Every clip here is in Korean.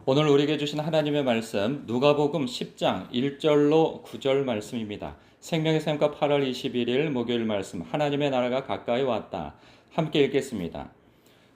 오늘 우리에게 주신 하나님의 말씀 누가복음 10장 1절로 9절 말씀입니다. 생명의 샘과 8월 21일 목요일 말씀 하나님의 나라가 가까이 왔다. 함께 읽겠습니다.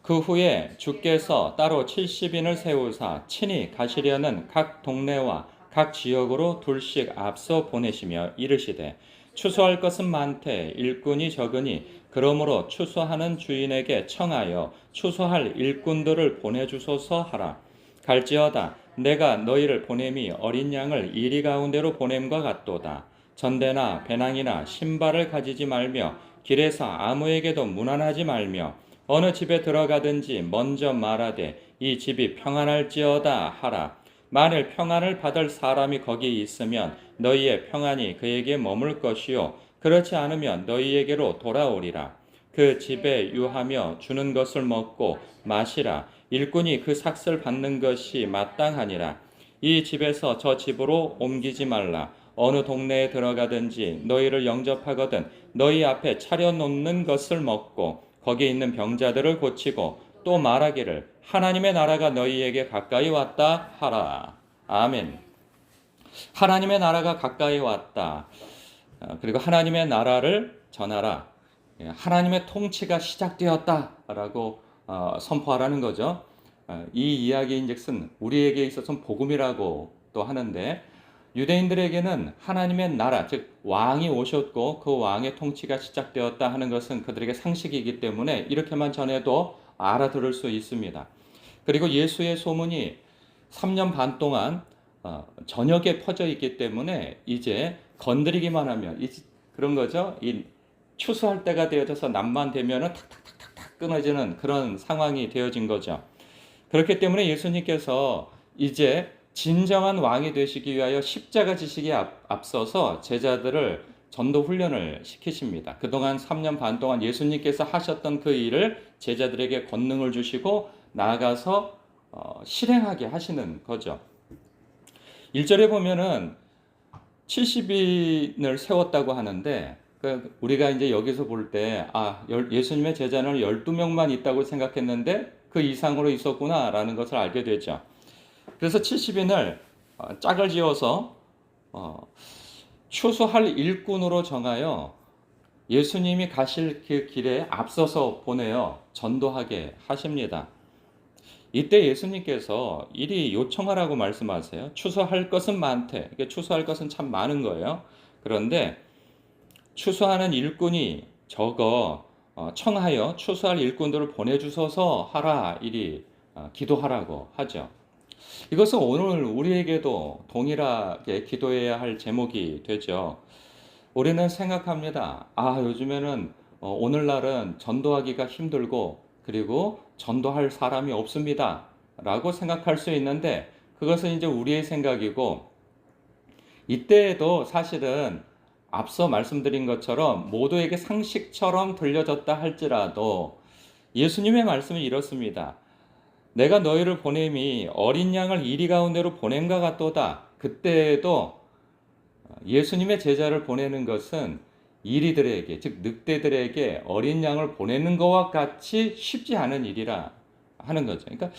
그 후에 주께서 따로 70인을 세우사 친히 가시려는 각 동네와 각 지역으로 둘씩 앞서 보내시며 이르시되 추수할 것은 많되 일꾼이 적으니 그러므로 추수하는 주인에게 청하여 추수할 일꾼들을 보내주소서 하라. 갈지어다 내가 너희를 보냄이 어린 양을 이리 가운데로 보냄과 같도다. 전대나 배낭이나 신발을 가지지 말며 길에서 아무에게도 문안하지 말며 어느 집에 들어가든지 먼저 말하되 이 집이 평안할지어다 하라. 만일 평안을 받을 사람이 거기 있으면 너희의 평안이 그에게 머물 것이요 그렇지 않으면 너희에게로 돌아오리라. 그 집에 유하며 주는 것을 먹고 마시라. 일꾼이 그 삭슬 받는 것이 마땅하니라. 이 집에서 저 집으로 옮기지 말라. 어느 동네에 들어가든지 너희를 영접하거든 너희 앞에 차려놓는 것을 먹고 거기 있는 병자들을 고치고 또 말하기를 하나님의 나라가 너희에게 가까이 왔다 하라. 아멘. 하나님의 나라가 가까이 왔다. 그리고 하나님의 나라를 전하라. 하나님의 통치가 시작되었다라고 선포하라는 거죠. 이 이야기인즉슨 우리에게 있어서는 복음이라고 또 하는데 유대인들에게는 하나님의 나라, 즉 왕이 오셨고 그 왕의 통치가 시작되었다 하는 것은 그들에게 상식이기 때문에 이렇게만 전해도 알아들을 수 있습니다. 그리고 예수의 소문이 3년 반 동안 전역에 퍼져 있기 때문에 이제 건드리기만 하면 그런 거죠. 이 추수할 때가 되어져서 남만 되면은 탁탁탁탁탁 끊어지는 그런 상황이 되어진 거죠. 그렇기 때문에 예수님께서 이제 진정한 왕이 되시기 위하여 십자가 지시기에 앞서서 제자들을 전도 훈련을 시키십니다. 그동안 3년 반 동안 예수님께서 하셨던 그 일을 제자들에게 권능을 주시고 나아가서 실행하게 하시는 거죠. 1절에 보면은 70인을 세웠다고 하는데 우리가 이제 여기서 볼 때 예수님의 제자는 12명만 있다고 생각했는데 그 이상으로 있었구나라는 것을 알게 되죠. 그래서 70인을 짝을 지어서 추수할 일꾼으로 정하여 예수님이 가실 그 길에 앞서서 보내어 전도하게 하십니다. 이때 예수님께서 이리 요청하라고 말씀하세요. 추수할 것은 많대. 추수할 것은 참 많은 거예요. 그런데 추수하는 일꾼이 적어 청하여 추수할 일꾼들을 보내주소서 하라 이리 기도하라고 하죠. 이것은 오늘 우리에게도 동일하게 기도해야 할 제목이 되죠. 우리는 생각합니다. 요즘에는 오늘날은 전도하기가 힘들고 그리고 전도할 사람이 없습니다. 라고 생각할 수 있는데 그것은 이제 우리의 생각이고 이때에도 사실은 앞서 말씀드린 것처럼 모두에게 상식처럼 들려졌다 할지라도 예수님의 말씀이 이렇습니다. 내가 너희를 보냄이 어린 양을 이리 가운데로 보냄과 같도다. 그때에도 예수님의 제자를 보내는 것은 이리들에게, 즉 늑대들에게 어린 양을 보내는 것과 같이 쉽지 않은 일이라 하는 거죠. 그러니까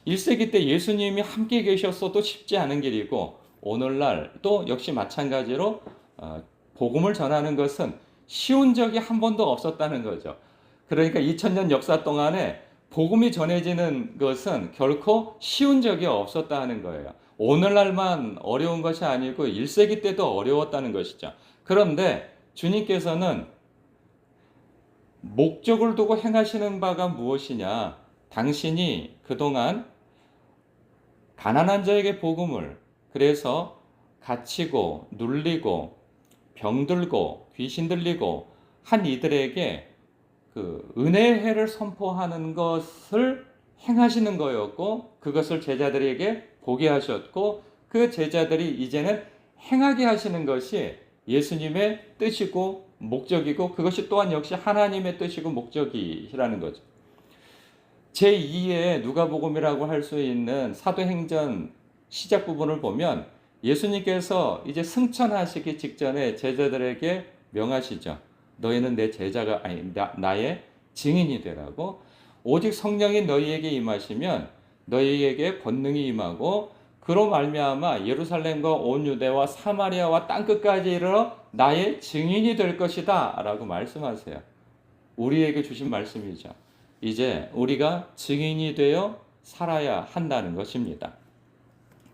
1세기 때 예수님이 함께 계셨어도 쉽지 않은 길이고 오늘날 또 역시 마찬가지로 복음을 전하는 것은 쉬운 적이 한 번도 없었다는 거죠. 그러니까 2000년 역사 동안에 복음이 전해지는 것은 결코 쉬운 적이 없었다는 거예요. 오늘날만 어려운 것이 아니고 1세기 때도 어려웠다는 것이죠. 그런데 주님께서는 목적을 두고 행하시는 바가 무엇이냐? 당신이 그동안 가난한 자에게 복음을 그래서 갇히고 눌리고 병들고 귀신 들리고 한 이들에게 그 은혜의 해를 선포하는 것을 행하시는 거였고 그것을 제자들에게 보게 하셨고 그 제자들이 이제는 행하게 하시는 것이 예수님의 뜻이고 목적이고 그것이 또한 역시 하나님의 뜻이고 목적이라는 거죠. 제2의 누가복음이라고 할 수 있는 사도행전 시작 부분을 보면 예수님께서 이제 승천하시기 직전에 제자들에게 명하시죠. 너희는 내 제자가 아니 나의 증인이 되라고. 오직 성령이 너희에게 임하시면 너희에게 권능이 임하고 그로 말미암아 예루살렘과 온 유대와 사마리아와 땅끝까지 이르러 나의 증인이 될 것이다 라고 말씀하세요. 우리에게 주신 말씀이죠. 이제 우리가 증인이 되어 살아야 한다는 것입니다.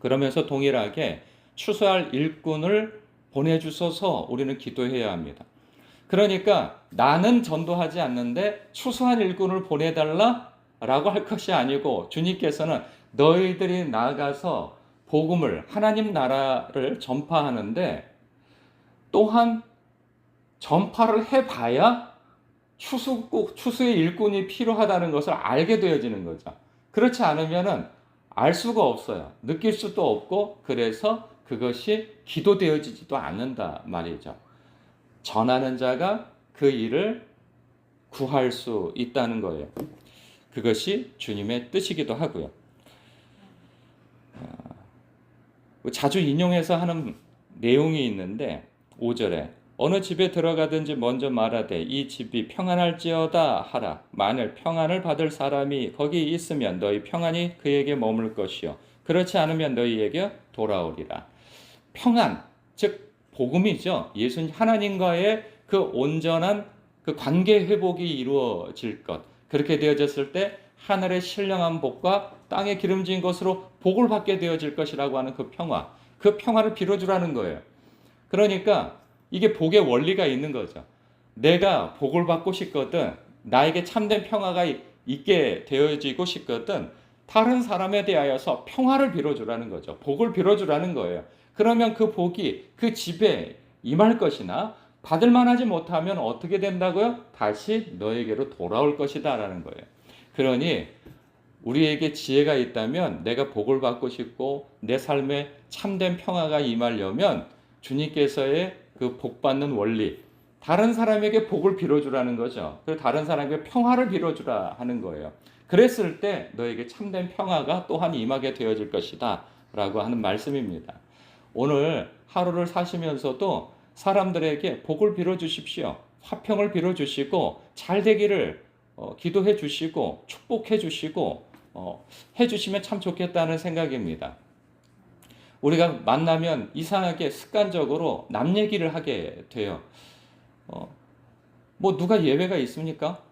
그러면서 동일하게 추수할 일꾼을 보내주셔서 우리는 기도해야 합니다. 그러니까 나는 전도하지 않는데 추수한 일꾼을 보내달라라고 할 것이 아니고 주님께서는 너희들이 나가서 복음을 하나님 나라를 전파하는데 또한 전파를 해봐야 추수의 일꾼이 필요하다는 것을 알게 되어지는 거죠. 그렇지 않으면은 알 수가 없어요. 느낄 수도 없고 그래서 그것이 기도되어지지도 않는다 말이죠. 전하는 자가 그 일을 구할 수 있다는 거예요. 그것이 주님의 뜻이기도 하고요. 자주 인용해서 하는 내용이 있는데 5절에 어느 집에 들어가든지 먼저 말하되 이 집이 평안할지어다 하라. 만일 평안을 받을 사람이 거기 있으면 너희 평안이 그에게 머물 것이요 그렇지 않으면 너희에게 돌아오리라. 평안, 즉 복음이죠. 예수님 하나님과의 그 온전한 그 관계 회복이 이루어질 것. 그렇게 되어졌을 때 하늘의 신령한 복과 땅에 기름진 것으로 복을 받게 되어질 것이라고 하는 그 평화. 그 평화를 빌어주라는 거예요. 그러니까 이게 복의 원리가 있는 거죠. 내가 복을 받고 싶거든, 나에게 참된 평화가 있게 되어지고 싶거든, 다른 사람에 대하여서 평화를 빌어주라는 거죠. 복을 빌어주라는 거예요. 그러면 그 복이 그 집에 임할 것이나 받을 만하지 못하면 어떻게 된다고요? 다시 너에게로 돌아올 것이다 라는 거예요. 그러니 우리에게 지혜가 있다면 내가 복을 받고 싶고 내 삶에 참된 평화가 임하려면 주님께서의 그 복받는 원리, 다른 사람에게 복을 빌어주라는 거죠. 그리고 다른 사람에게 평화를 빌어주라 하는 거예요. 그랬을 때 너에게 참된 평화가 또한 임하게 되어질 것이다 라고 하는 말씀입니다. 오늘 하루를 사시면서도 사람들에게 복을 빌어주십시오. 화평을 빌어주시고 잘 되기를 기도해 주시고 축복해 주시고 해주시면 참 좋겠다는 생각입니다. 우리가 만나면 이상하게 습관적으로 남 얘기를 하게 돼요. 뭐 누가 예외가 있습니까?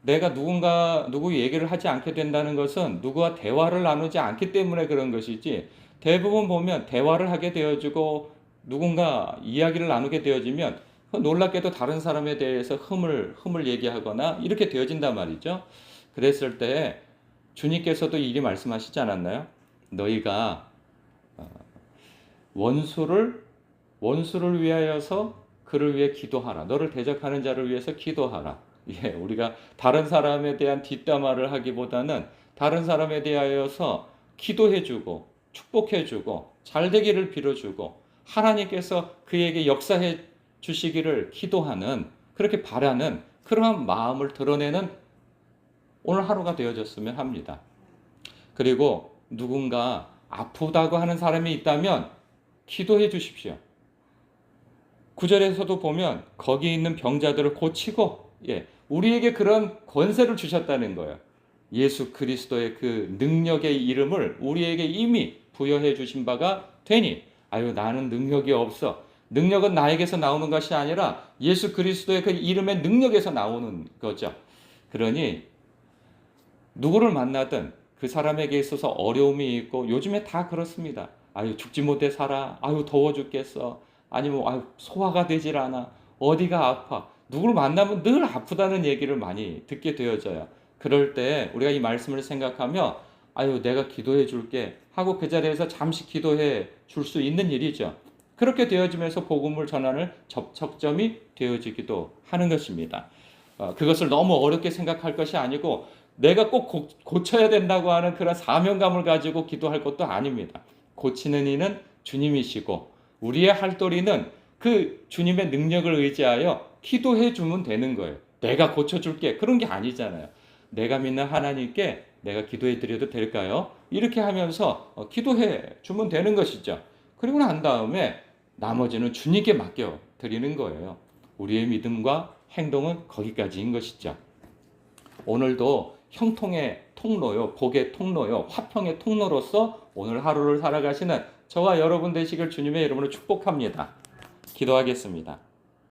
내가 누구 얘기를 하지 않게 된다는 것은 누구와 대화를 나누지 않기 때문에 그런 것이지, 대부분 보면 대화를 하게 되어지고 누군가 이야기를 나누게 되어지면 놀랍게도 다른 사람에 대해서 흠을 얘기하거나 이렇게 되어진단 말이죠. 그랬을 때 주님께서도 이리 말씀하시지 않았나요? 너희가 원수를 위하여서 그를 위해 기도하라. 너를 대적하는 자를 위해서 기도하라. 예, 우리가 다른 사람에 대한 뒷담화를 하기보다는 다른 사람에 대하여서 기도해주고 축복해주고 잘되기를 빌어주고 하나님께서 그에게 역사해 주시기를 기도하는, 그렇게 바라는 그러한 마음을 드러내는 오늘 하루가 되어졌으면 합니다. 그리고 누군가 아프다고 하는 사람이 있다면 기도해 주십시오. 9절에서도 보면 거기 있는 병자들을 고치고, 우리에게 그런 권세를 주셨다는 거예요. 예수 그리스도의 그 능력의 이름을 우리에게 이미 부여해 주신 바가 되니, 나는 능력이 없어. 능력은 나에게서 나오는 것이 아니라 예수 그리스도의 그 이름의 능력에서 나오는 거죠. 그러니 누구를 만나든 그 사람에게 있어서 어려움이 있고, 요즘에 다 그렇습니다. 죽지 못해 살아. 더워 죽겠어. 아니면 소화가 되질 않아. 어디가 아파. 누구를 만나면 늘 아프다는 얘기를 많이 듣게 되어져요. 그럴 때 우리가 이 말씀을 생각하며 내가 기도해 줄게 하고 그 자리에서 잠시 기도해 줄 수 있는 일이죠. 그렇게 되어지면서 복음을 전하는 접촉점이 되어지기도 하는 것입니다. 그것을 너무 어렵게 생각할 것이 아니고 내가 꼭 고쳐야 된다고 하는 그런 사명감을 가지고 기도할 것도 아닙니다. 고치는 이는 주님이시고 우리의 할도리는 그 주님의 능력을 의지하여 기도해 주면 되는 거예요. 내가 고쳐줄게 그런 게 아니잖아요. 내가 믿는 하나님께 내가 기도해 드려도 될까요? 이렇게 하면서 기도해 주면 되는 것이죠. 그리고 난 다음에 나머지는 주님께 맡겨 드리는 거예요. 우리의 믿음과 행동은 거기까지인 것이죠. 오늘도 형통의 통로요, 복의 통로요, 화평의 통로로서 오늘 하루를 살아가시는 저와 여러분 되시길 주님의 이름으로 축복합니다. 기도하겠습니다.